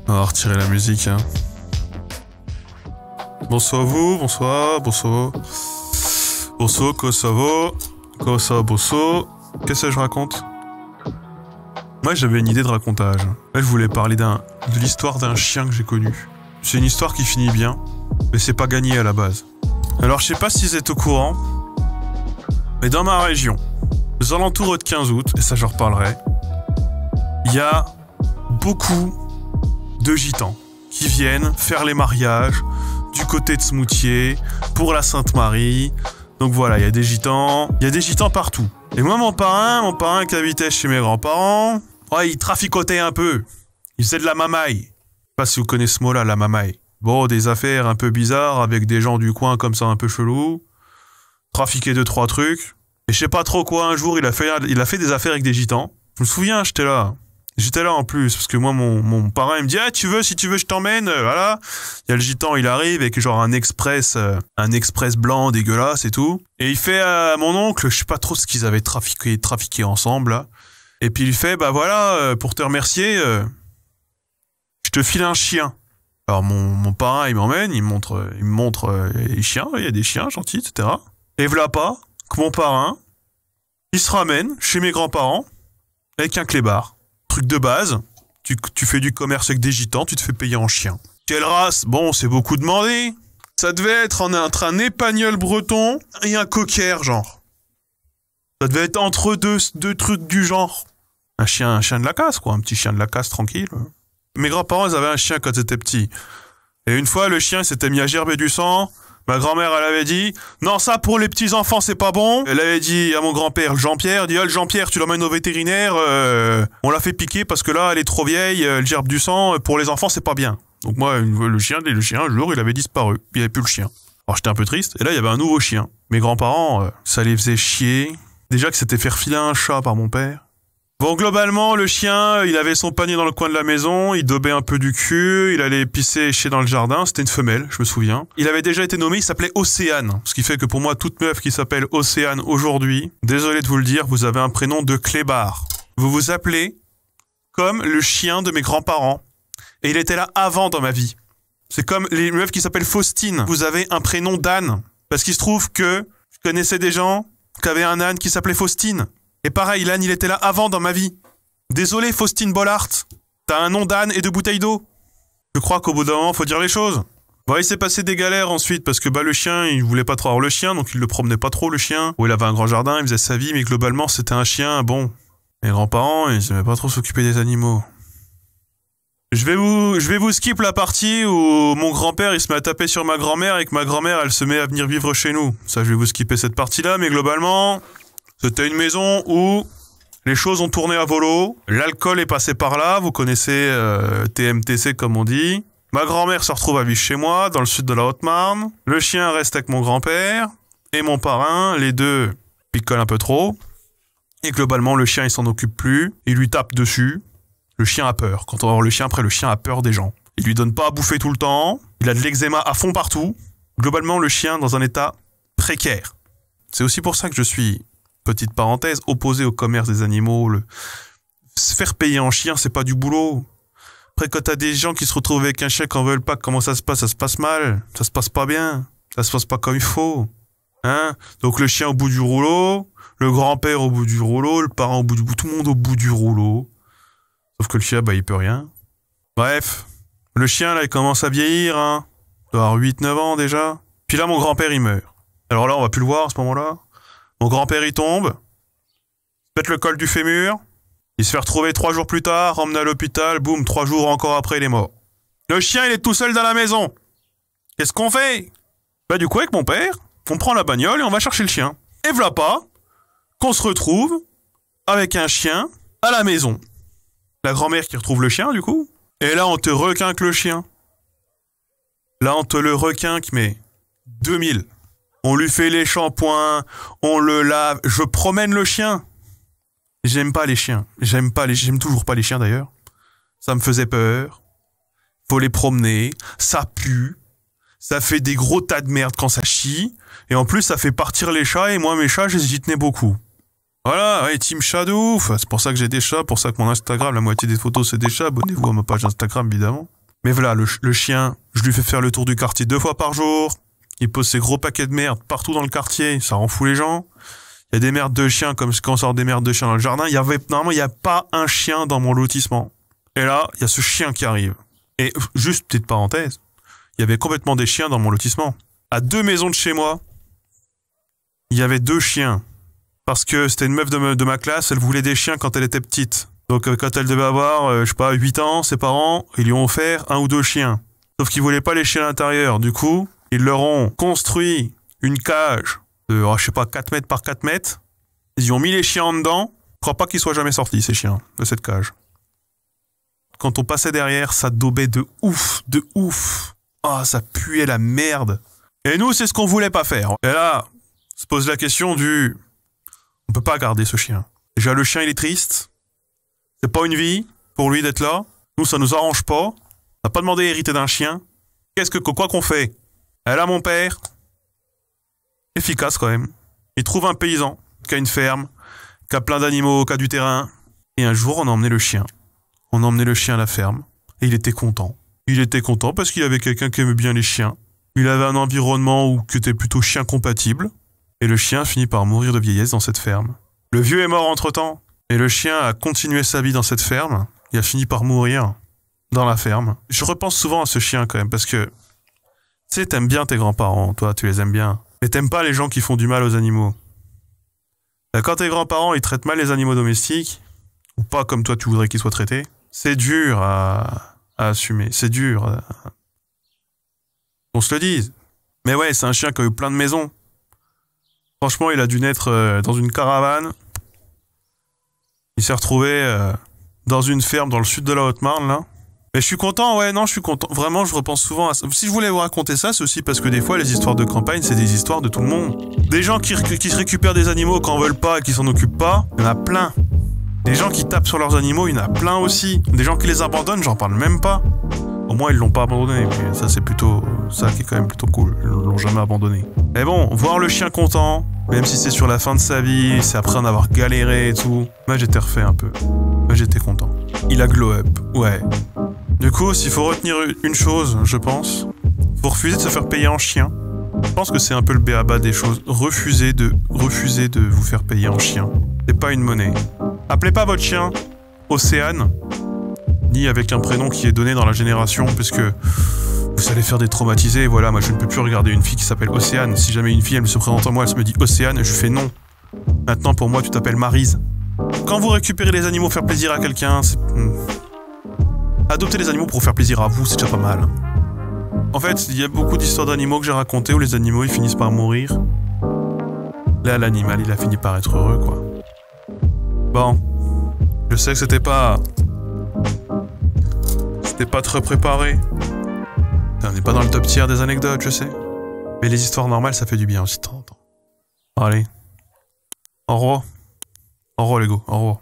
On va retirer la musique, hein. Bonsoir à vous, bonsoir, bonsoir. Bonsoir, Kosovo. Kosovo, bonsoir. Qu'est-ce que je raconte? Moi, j'avais une idée de racontage. Là, je voulais parler de l'histoire d'un chien que j'ai connu. C'est une histoire qui finit bien, mais c'est pas gagné à la base. Alors, je sais pas si vous êtes au courant, mais dans ma région, aux alentours de 15 août, et ça, j'en reparlerai, il y a beaucoup de gitans qui viennent faire les mariages du côté de Smoutier pour la Sainte-Marie. Donc voilà, il y a des gitans partout. Et moi, mon parrain qui habitait chez mes grands-parents, ouais, il traficotait un peu. Il faisait de la mamaille. Je sais pas si vous connaissez ce mot-là, la mamaille. Bon, des affaires un peu bizarres avec des gens du coin comme ça un peu chelous. Trafiquer 2-3 trucs. Et je sais pas trop quoi, un jour, il a fait des affaires avec des gitans. Je me souviens, j'étais là. J'étais là en plus, parce que moi, mon parrain, il me dit « Ah, si tu veux, je t'emmène, voilà. » Il y a le gitan, il arrive avec genre un express blanc dégueulasse et tout. Et il fait à mon oncle, je sais pas trop ce qu'ils avaient trafiqué ensemble, là. Et puis il fait « Bah voilà, pour te remercier, je te file un chien. » Alors mon parrain, il m'emmène, il me montre les chiens, il y a des chiens gentils, etc. Et voilà pas que mon parrain, il se ramène chez mes grands-parents avec un clébard. Truc de base, tu fais du commerce avec des gitans, tu te fais payer en chien. Quelle race? Bon, c'est beaucoup demandé. Ça devait être entre un épagnol breton et un cocker, genre. Ça devait être entre deux trucs du genre. Un chien de la casse, quoi. Un petit chien de la casse, tranquille. Mes grands-parents, ils avaient un chien quand ils étaient petits. Et une fois, le chien s'était mis à gerber du sang. Ma grand-mère, elle avait dit « Non, ça, pour les petits-enfants, c'est pas bon. » Elle avait dit à mon grand-père, Jean-Pierre, « le Jean-Pierre, tu l'emmènes au vétérinaire. On l'a fait piquer parce que là, elle est trop vieille, elle gerbe du sang. Pour les enfants, c'est pas bien. » Donc moi, le chien, un jour, il avait disparu. Il n'y avait plus le chien. Alors j'étais un peu triste. Et là, il y avait un nouveau chien. Mes grands-parents, ça les faisait chier. Déjà que c'était faire filer un chat par mon père. Bon, globalement, le chien, il avait son panier dans le coin de la maison, il daubait un peu du cul, il allait pisser et chier dans le jardin, c'était une femelle, je me souviens. Il avait déjà été nommé, il s'appelait Océane, ce qui fait que pour moi, toute meuf qui s'appelle Océane aujourd'hui, désolé de vous le dire, vous avez un prénom de clébard. Vous vous appelez comme le chien de mes grands-parents. Et il était là avant dans ma vie. C'est comme les meufs qui s'appellent Faustine. Vous avez un prénom d'âne. Parce qu'il se trouve que je connaissais des gens qui avaient un âne qui s'appelait Faustine. Et pareil, l'âne, il était là avant dans ma vie. Désolé, Faustine Bollard. T'as un nom d'âne et de bouteille d'eau. Je crois qu'au bout d'un moment, faut dire les choses. Bon, il s'est passé des galères ensuite, parce que le chien, il voulait pas trop avoir le chien, donc il le promenait pas trop, le chien. Ou il avait un grand jardin, il faisait sa vie, mais globalement, c'était un chien, bon. Mes grands-parents, ils aimaient pas trop s'occuper des animaux. Je vais vous skip la partie où mon grand-père, il se met à taper sur ma grand-mère et que ma grand-mère, elle se met à venir vivre chez nous. Ça, je vais vous skipper cette partie-là, mais globalement... C'était une maison où les choses ont tourné à volo, l'alcool est passé par là, vous connaissez TMTC comme on dit. Ma grand-mère se retrouve à vivre chez moi, dans le sud de la Haute-Marne. Le chien reste avec mon grand-père et mon parrain, les deux picolent un peu trop. Et globalement, le chien, il s'en occupe plus, il lui tape dessus. Le chien a peur. Quand on va voir le chien, après, le chien a peur des gens. Il lui donne pas à bouffer tout le temps, il a de l'eczéma à fond partout. Globalement, le chien dans un état précaire. C'est aussi pour ça que je suis... Petite parenthèse, opposé au commerce des animaux, se faire payer en chien, c'est pas du boulot. Après, quand t'as des gens qui se retrouvent avec un chien qui en veulent pas, comment ça se passe mal, ça se passe pas bien, ça se passe pas comme il faut. Hein? Donc le chien au bout du rouleau, le grand-père au bout du rouleau, le parent au bout du rouleau, tout le monde au bout du rouleau. Sauf que le chien, il peut rien. Bref, le chien, là, il commence à vieillir, hein. Il doit avoir 8-9 ans déjà. Puis là, mon grand-père, il meurt. Alors là, on va plus le voir à ce moment-là. Mon grand-père, il tombe, pète le col du fémur, il se fait retrouver 3 jours plus tard, emmené à l'hôpital, boum, 3 jours encore après, il est mort. Le chien, il est tout seul dans la maison. Qu'est-ce qu'on fait? Du coup, avec mon père, on prend la bagnole et on va chercher le chien. Et voilà pas qu'on se retrouve avec un chien à la maison. La grand-mère qui retrouve le chien, du coup. Et là, on te requinque le chien. Là, on te le requinque, mais 2000. On lui fait les shampoings, on le lave. Je promène le chien. J'aime pas les chiens. J'aime toujours pas les chiens d'ailleurs. Ça me faisait peur. Faut les promener. Ça pue. Ça fait des gros tas de merde quand ça chie. Et en plus, ça fait partir les chats. Et moi, mes chats, j'y tenais beaucoup. Voilà, ouais, team chat de ouf. C'est pour ça que j'ai des chats. Pour ça que mon Instagram, la moitié des photos, c'est des chats. Abonnez-vous à ma page Instagram, évidemment. Mais voilà, le chien, je lui fais faire le tour du quartier 2 fois par jour. Il pose ses gros paquets de merde partout dans le quartier, ça rend fou les gens. Il y a des merdes de chiens comme quand on sort des merdes de chiens dans le jardin. Normalement, il n'y a pas un chien dans mon lotissement. Et là, il y a ce chien qui arrive. Et juste petite parenthèse, il y avait complètement des chiens dans mon lotissement. À 2 maisons de chez moi, il y avait 2 chiens. Parce que c'était une meuf de ma classe, elle voulait des chiens quand elle était petite. Donc quand elle devait avoir, je sais pas, 8 ans, ses parents, ils lui ont offert 1 ou 2 chiens. Sauf qu'ils voulaient pas les chiens à l'intérieur. Du coup, ils leur ont construit une cage de, je sais pas, 4 mètres par 4 mètres. Ils y ont mis les chiens en dedans. Je crois pas qu'ils soient jamais sortis, ces chiens, de cette cage. Quand on passait derrière, ça daubait de ouf, de ouf. Ah, ça puait la merde. Et nous, c'est ce qu'on voulait pas faire. Et là, se pose la question du... On peut pas garder ce chien. Déjà, le chien, il est triste. C'est pas une vie pour lui d'être là. Nous, ça nous arrange pas. On n'a pas demandé à hériter d'un chien. Quoi qu'on fait? Elle a mon père. Efficace quand même. Il trouve un paysan qui a une ferme, qui a plein d'animaux, qui a du terrain. Et un jour, on a emmené le chien. On a emmené le chien à la ferme. Et il était content. Il était content parce qu'il avait quelqu'un qui aimait bien les chiens. Il avait un environnement qui était plutôt chien compatible. Et le chien finit par mourir de vieillesse dans cette ferme. Le vieux est mort entre-temps. Et le chien a continué sa vie dans cette ferme. Il a fini par mourir dans la ferme. Je repense souvent à ce chien quand même parce que... Tu sais, t'aimes bien tes grands-parents, toi, tu les aimes bien. Mais t'aimes pas les gens qui font du mal aux animaux. Quand tes grands-parents, ils traitent mal les animaux domestiques, ou pas comme toi tu voudrais qu'ils soient traités, c'est dur à assumer. C'est dur. On se le dise. Mais ouais, c'est un chien qui a eu plein de maisons. Franchement, il a dû naître dans une caravane. Il s'est retrouvé dans une ferme dans le sud de la Haute-Marne, là. Mais je suis content, ouais, non, je suis content. Vraiment, je repense souvent à ça. Si je voulais vous raconter ça, c'est aussi parce que des fois, les histoires de campagne, c'est des histoires de tout le monde. Des gens qui se récupèrent des animaux quand on veulent pas et qui s'en occupent pas, il y en a plein. Des gens qui tapent sur leurs animaux, il y en a plein aussi. Des gens qui les abandonnent, j'en parle même pas. Au moins, ils l'ont pas abandonné. Mais ça, c'est plutôt... Ça qui est quand même plutôt cool. Ils l'ont jamais abandonné. Mais bon, voir le chien content, même si c'est sur la fin de sa vie, c'est après en avoir galéré et tout, moi, j'étais refait un peu. Moi, j'étais content. Il a glow up, ouais. Du coup, s'il faut retenir une chose, je pense, faut refuser de se faire payer en chien. Je pense que c'est un peu le b.a.-ba des choses. Refusez de vous faire payer en chien. C'est pas une monnaie. Appelez pas votre chien Océane, ni avec un prénom qui est donné dans la génération, puisque vous allez faire des traumatisés. Voilà, moi je ne peux plus regarder une fille qui s'appelle Océane. Si jamais une fille, elle me se présente à moi, elle se me dit Océane, je fais non. Maintenant, pour moi, tu t'appelles Maryse. Quand vous récupérez les animaux, faire plaisir à quelqu'un, c'est... Adopter les animaux pour faire plaisir à vous, c'est déjà pas mal. En fait, il y a beaucoup d'histoires d'animaux que j'ai racontées où les animaux, ils finissent par mourir. Là, l'animal, il a fini par être heureux, quoi. Bon. Je sais que c'était pas très préparé. On n'est pas dans le top tier des anecdotes, je sais. Mais les histoires normales, ça fait du bien aussi de temps en temps. Allez. Au revoir. Au revoir, les gars. Au revoir.